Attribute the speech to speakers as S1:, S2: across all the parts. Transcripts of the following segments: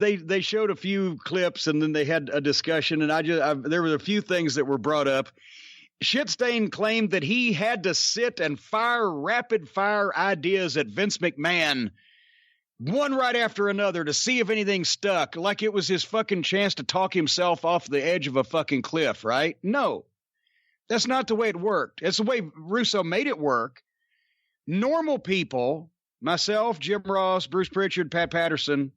S1: They showed a few clips and then they had a discussion, and there were a few things that were brought up. Shitstain claimed that he had to sit and fire rapid fire ideas at Vince McMahon, one right after another, to see if anything stuck, like it was his fucking chance to talk himself off the edge of a fucking cliff, right? No, that's not the way it worked. It's the way Russo made it work. Normal people, myself, Jim Ross, Bruce Pritchard, Pat Patterson,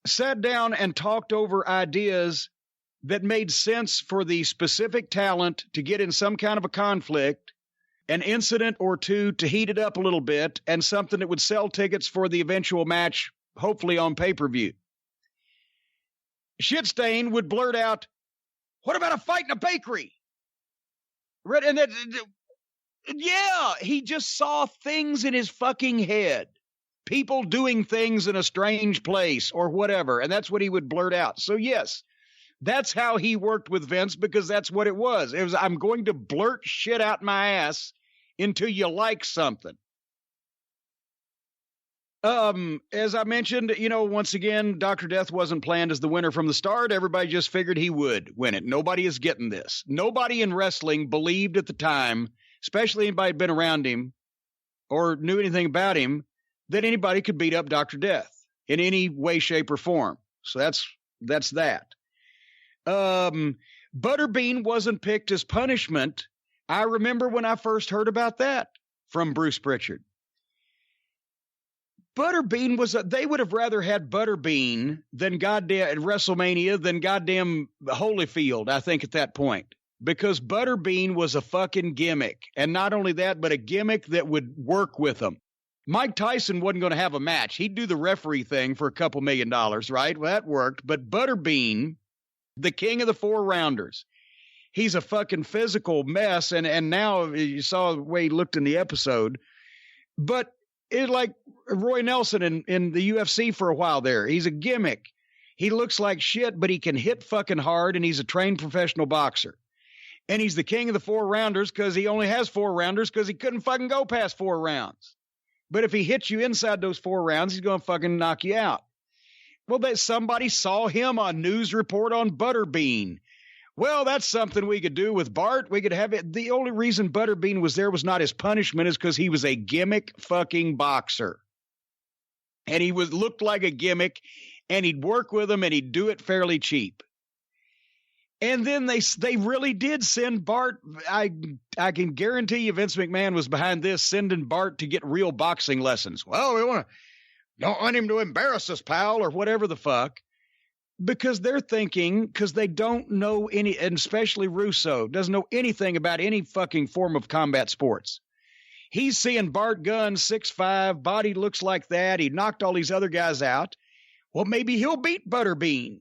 S1: sat down and talked over ideas that made sense for the specific talent to get in some kind of a conflict, an incident or two to heat it up a little bit, and something that would sell tickets for the eventual match, hopefully on pay-per-view. Shitstain would blurt out, "What about a fight in a bakery?" And that, yeah, he just saw things in his fucking head. People doing things in a strange place or whatever, and that's what he would blurt out. So yes, that's how he worked with Vince, because that's what it was. It was, I'm going to blurt shit out my ass until you like something. As I mentioned, once again, Dr. Death wasn't planned as the winner from the start. Everybody just figured he would win it. Nobody is getting this. Nobody in wrestling believed at the time, especially anybody had been around him or knew anything about him, that anybody could beat up Dr. Death in any way, shape, or form. So that's that. Butterbean wasn't picked as punishment. I remember when I first heard about that from Bruce Pritchard. Butterbean they would have rather had Butterbean than goddamn at WrestleMania than goddamn Holyfield, I think, at that point. Because Butterbean was a fucking gimmick. And not only that, but a gimmick that would work with them. Mike Tyson wasn't going to have a match. He'd do the referee thing for a couple $1 million, right? Well, that worked. But Butterbean, the king of the 4-rounders, he's a fucking physical mess. And now you saw the way he looked in the episode. But it's like Roy Nelson in the UFC for a while there. He's a gimmick. He looks like shit, but he can hit fucking hard, and he's a trained professional boxer. And he's the king of the 4-rounders because he only has 4 rounders because he couldn't fucking go past 4 rounds. But if he hits you inside those 4 rounds, he's going to fucking knock you out. Well, somebody saw him on News Report on Butterbean. Well, that's something we could do with Bart. We could have it. The only reason Butterbean was there was not his punishment, is because he was a gimmick fucking boxer. And he looked like a gimmick, and he'd work with him, and he'd do it fairly cheap. And then they really did send Bart. I can guarantee you Vince McMahon was behind this, sending Bart to get real boxing lessons. Well, we don't want him to embarrass us, pal, or whatever the fuck. Because they're thinking, because they don't know any, and especially Russo, doesn't know anything about any fucking form of combat sports. He's seeing Bart Gunn, 6'5", body looks like that. He knocked all these other guys out. Well, maybe he'll beat Butterbean.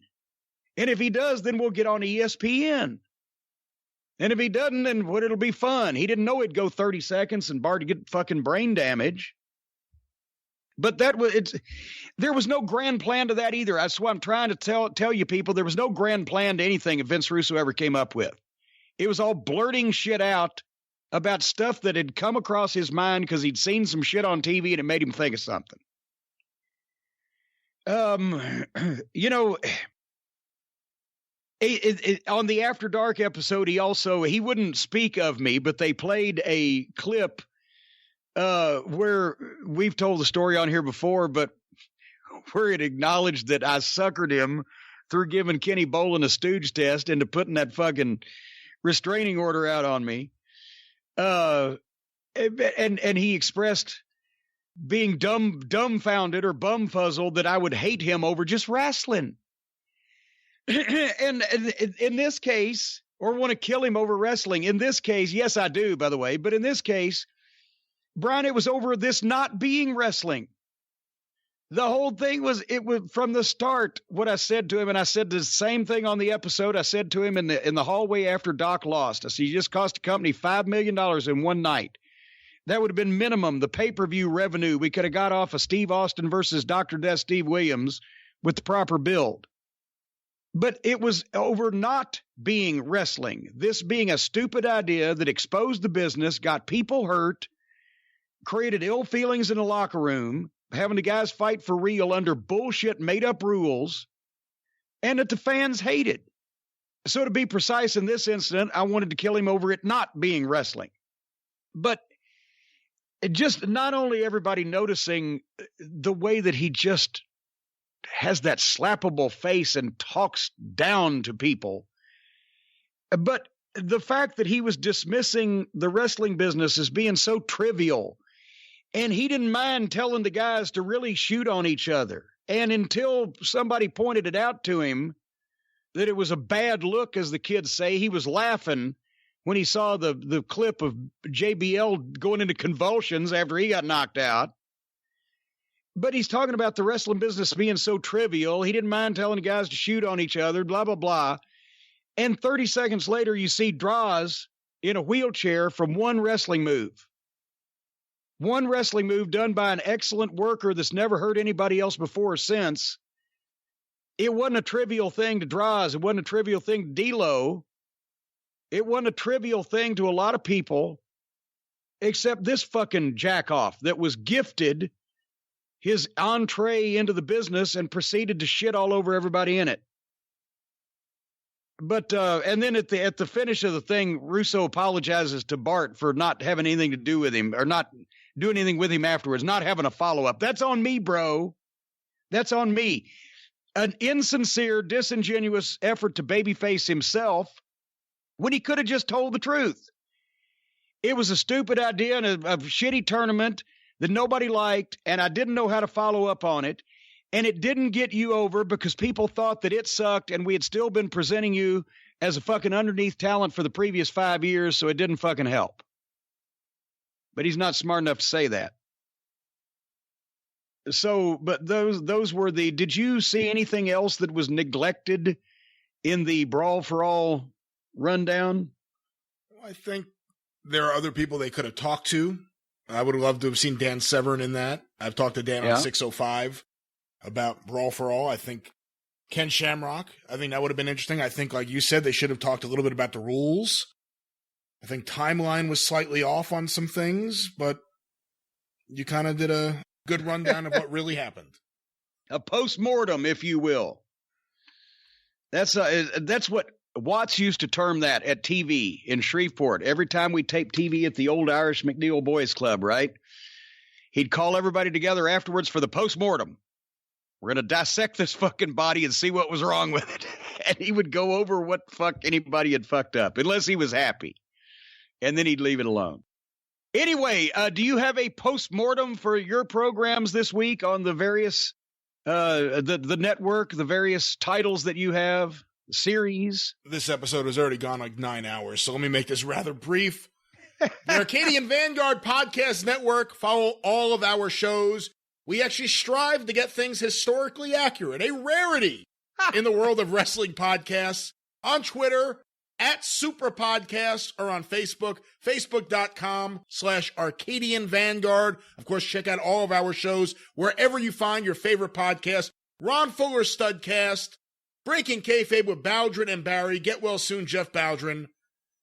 S1: And if he does, then we'll get on ESPN. And if he doesn't, then it'll be fun. He didn't know it'd go 30 seconds and Bart would get fucking brain damage. But there was no grand plan to that either. That's what I'm trying to tell you people. There was no grand plan to anything that Vince Russo ever came up with. It was all blurting shit out about stuff that had come across his mind because he'd seen some shit on TV and it made him think of something. On the After Dark episode, he wouldn't speak of me, but they played a clip where we've told the story on here before, but where it acknowledged that I suckered him through giving Kenny Bolin a stooge test into putting that fucking restraining order out on me. And he expressed being dumbfounded or bumfuzzled that I would hate him over just wrestling. And in this case, or want to kill him over wrestling. In this case, yes, I do, by the way. But in this case, Brian, it was over this not being wrestling. The whole thing was from the start what I said to him, and I said the same thing on the episode. I said to him in the hallway after Doc lost. I said, you just cost the company $5 million in one night. That would have been minimum the pay-per-view revenue we could have got off of Steve Austin versus Dr. Death Steve Williams with the proper build. But it was over not being wrestling. This being a stupid idea that exposed the business, got people hurt, created ill feelings in the locker room, having the guys fight for real under bullshit made-up rules, and that the fans hated. So to be precise in this incident, I wanted to kill him over it not being wrestling. But it just not only everybody noticing the way that he just has that slappable face and talks down to people, but the fact that he was dismissing the wrestling business as being so trivial, and he didn't mind telling the guys to really shoot on each other. And until somebody pointed it out to him that it was a bad look, as the kids say, he was laughing when he saw the clip of JBL going into convulsions after he got knocked out. But he's talking about the wrestling business being so trivial. He didn't mind telling the guys to shoot on each other, blah, blah, blah. And 30 seconds later, you see Droz in a wheelchair from one wrestling move. One wrestling move done by an excellent worker that's never hurt anybody else before or since. It wasn't a trivial thing to Droz. It wasn't a trivial thing to D-Lo. It wasn't a trivial thing to a lot of people, except this fucking jackoff that was gifted his entree into the business and proceeded to shit all over everybody in it. But and then at the finish of the thing, Russo apologizes to Bart for not having anything to do with him, or not doing anything with him afterwards, not having a follow-up. That's on me, bro. That's on me. An insincere, disingenuous effort to babyface himself when he could have just told the truth. It was a stupid idea and a shitty tournament that nobody liked, and I didn't know how to follow up on it. And it didn't get you over because people thought that it sucked, and we had still been presenting you as a fucking underneath talent for the previous 5 years, so it didn't fucking help. But he's not smart enough to say that. So, but those were the, did you see anything else that was neglected in the Brawl for All rundown?
S2: I think there are other people they could have talked to. I would have loved to have seen Dan Severn in that. I've talked to Dan on 605 about Brawl for All. I think Ken Shamrock, I think that would have been interesting. I think, like you said, they should have talked a little bit about the rules. I think Timeline was slightly off on some things, but you kind of did a good rundown of what really happened.
S1: A post-mortem, if you will. That's what Watts used to term that at TV in Shreveport. Every time we taped TV at the old Irish McNeil Boys Club, right? He'd call everybody together afterwards for the post-mortem. We're going to dissect this fucking body and see what was wrong with it. And he would go over what the fuck anybody had fucked up, unless he was happy. And then he'd leave it alone. Anyway, do you have a post-mortem for your programs this week on the various, the network, the various titles that you have, series?
S2: This episode has already gone like 9 hours, so let me make this rather brief. The Arcadian Vanguard Podcast Network, follow all of our shows. We actually strive to get things historically accurate, a rarity in the world of wrestling podcasts. On Twitter, @SuperPodcast, or on Facebook, facebook.com/Arcadian Vanguard. Of course, check out all of our shows wherever you find your favorite podcast. Ron Fuller Studcast, Breaking Kayfabe with Baldwin and Barry, Get Well Soon, Jeff Baldwin,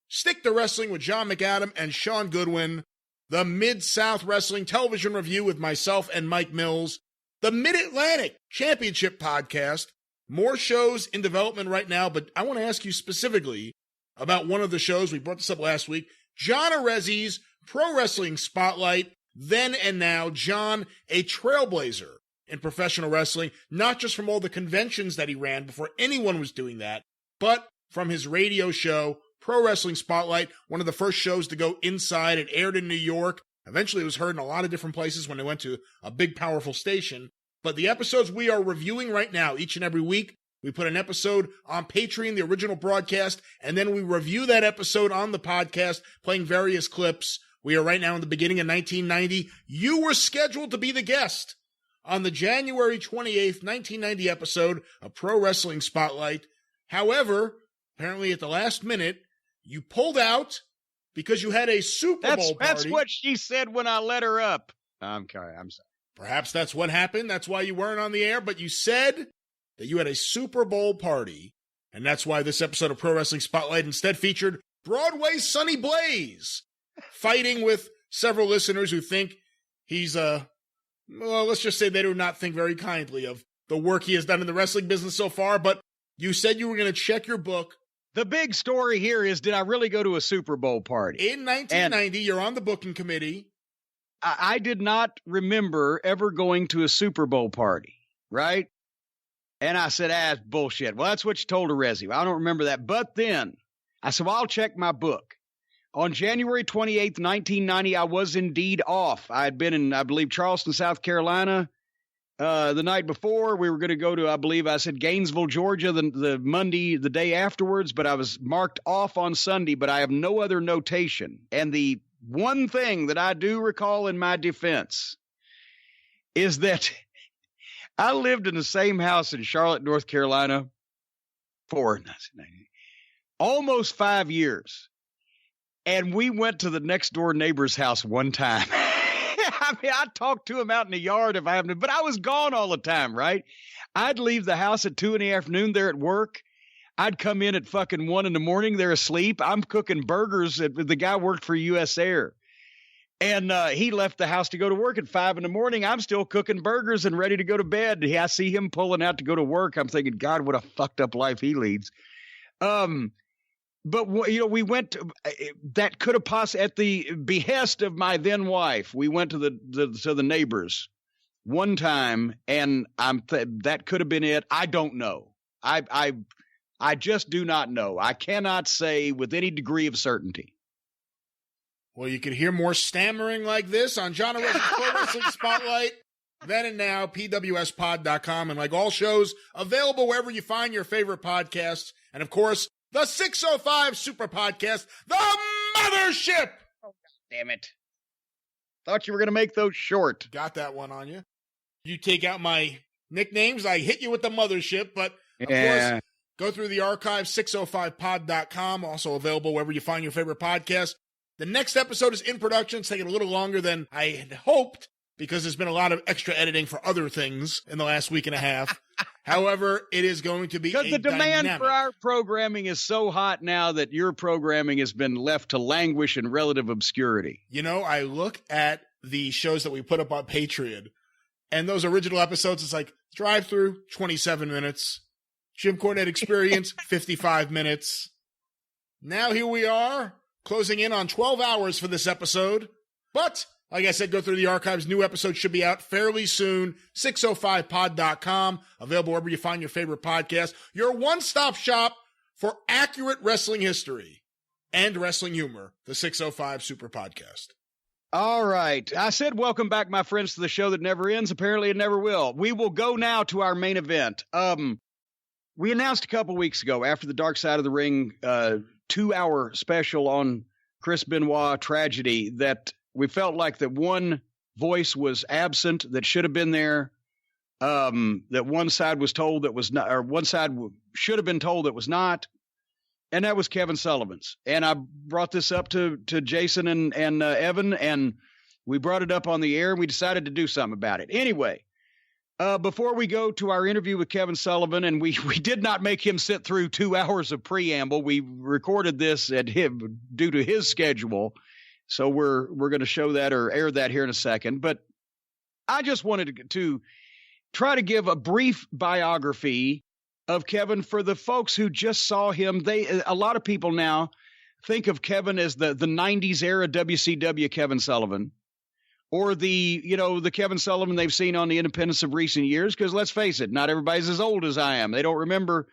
S2: Stick to Wrestling with John McAdam and Sean Goodwin, the Mid-South Wrestling Television Review with myself and Mike Mills, the Mid-Atlantic Championship Podcast. More shows in development right now, but I want to ask you specifically about one of the shows. We brought this up last week. John Arezzi's Pro Wrestling Spotlight, Then and Now. John, a trailblazer in professional wrestling, not just from all the conventions that he ran before anyone was doing that, but from his radio show, Pro Wrestling Spotlight, one of the first shows to go inside. It aired in New York. Eventually it was heard in a lot of different places when they went to a big, powerful station. But the episodes we are reviewing right now, each and every week, we put an episode on Patreon, the original broadcast, and then we review that episode on the podcast, playing various clips. We are right now in the beginning of 1990. You were scheduled to be the guest on the January 28th, 1990 episode of Pro Wrestling Spotlight. However, apparently at the last minute, you pulled out because you had a Super Bowl party.
S1: That's what she said when I let her up. I'm sorry.
S2: Perhaps that's what happened. That's why you weren't on the air, but you said that you had a Super Bowl party, and that's why this episode of Pro Wrestling Spotlight instead featured Broadway's Sonny Blaze fighting with several listeners who think he's well, let's just say they do not think very kindly of the work he has done in the wrestling business so far, but you said you were going to check your book.
S1: The big story here is, did I really go to a Super Bowl party?
S2: In 1990, you're on the booking committee.
S1: I did not remember ever going to a Super Bowl party, right? And I said, bullshit. Well, that's what you told Arezzi. I don't remember that. But then I said, well, I'll check my book. On January 28th, 1990, I was indeed off. I had been in, I believe, Charleston, South Carolina the night before. We were going to go to, I believe I said Gainesville, Georgia, the Monday, the day afterwards. But I was marked off on Sunday, but I have no other notation. And the one thing that I do recall in my defense is that I lived in the same house in Charlotte, North Carolina for almost 5 years. And we went to the next door neighbor's house one time. I mean, I talked to him out in the yard if I happened to, but I was gone all the time, right? I'd leave the house at 2 p.m. They're at work. I'd come in at fucking 1 a.m. They're asleep. I'm cooking burgers. The guy worked for US Air. And he left the house to go to work at 5 a.m. I'm still cooking burgers and ready to go to bed. I see him pulling out to go to work. I'm thinking, God, what a fucked up life he leads. But, we went to, that could have possibly, at the behest of my then wife, we went to the neighbors one time, and that could have been it. I don't know. I just do not know. I cannot say with any degree of certainty.
S2: Well, you can hear more stammering like this on John Arezzi's Pro Wrestling Spotlight. Then and now, pwspod.com, and like all shows, available wherever you find your favorite podcasts. And of course, the 605 Super Podcast, the Mothership!
S1: Oh, God damn it. Thought you were going to make those short.
S2: Got that one on you. You take out my nicknames, I hit you with the Mothership, but of course, go through the archive, 605pod.com, also available wherever you find your favorite podcast. The next episode is in production. It's taking a little longer than I had hoped because there's been a lot of extra editing for other things in the last week and a half. However, it is going to be
S1: because the demand for our programming is so hot now that your programming has been left to languish in relative obscurity.
S2: You know, I look at the shows that we put up on Patreon, and those original episodes, it's like Drive Through, 27 minutes. Jim Cornette Experience, 55 minutes. Now here we are, closing in on 12 hours for this episode. But, like I said, go through the archives. New episodes should be out fairly soon. 605pod.com, available wherever you find your favorite podcast. Your one-stop shop for accurate wrestling history and wrestling humor, the 605 Super Podcast.
S1: All right. I said welcome back, my friends, to the show that never ends. Apparently it never will. We will go now to our main event. We announced a couple weeks ago after the Dark Side of the Ring 2-hour special on Chris Benoit tragedy that we felt like that one voice was absent that should have been there, that one side was told that was not, or one side should have been told that was not, and that was Kevin Sullivan's. And I brought this up to Jason and Evan, and we brought it up on the air, and we decided to do something about it. Anyway, before we go to our interview with Kevin Sullivan, and we did not make him sit through 2 hours of preamble. We recorded this at him due to his schedule. So we're going to show that or air that here in a second. But I just wanted to try to give a brief biography of Kevin for the folks who just saw him. A lot of people now think of Kevin as the 90s era WCW Kevin Sullivan, or the Kevin Sullivan they've seen on the independents of recent years. Because let's face it, not everybody's as old as I am. They don't remember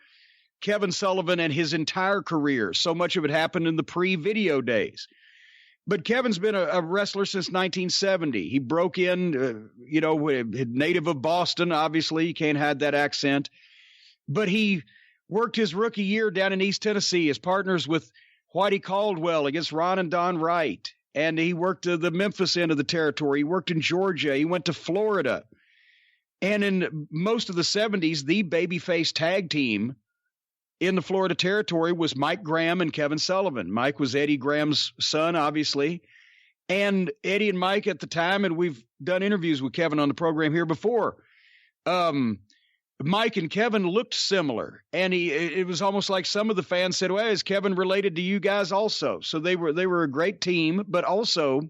S1: Kevin Sullivan and his entire career. So much of it happened in the pre-video days. But Kevin's been a wrestler since 1970. He broke in, native of Boston, obviously. You can't hide that accent. But he worked his rookie year down in East Tennessee as partners with Whitey Caldwell against Ron and Don Wright. And he worked the Memphis end of the territory. He worked in Georgia. He went to Florida. And in most of the 70s, the babyface tag team in the Florida territory was Mike Graham and Kevin Sullivan. Mike was Eddie Graham's son, obviously. And Eddie and Mike at the time, and we've done interviews with Kevin on the program here before, Mike and Kevin looked similar. And it was almost like some of the fans said, well, is Kevin related to you guys also? So they were a great team, but also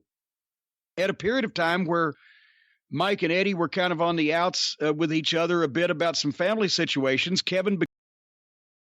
S1: at a period of time where Mike and Eddie were kind of on the outs with each other a bit about some family situations. Kevin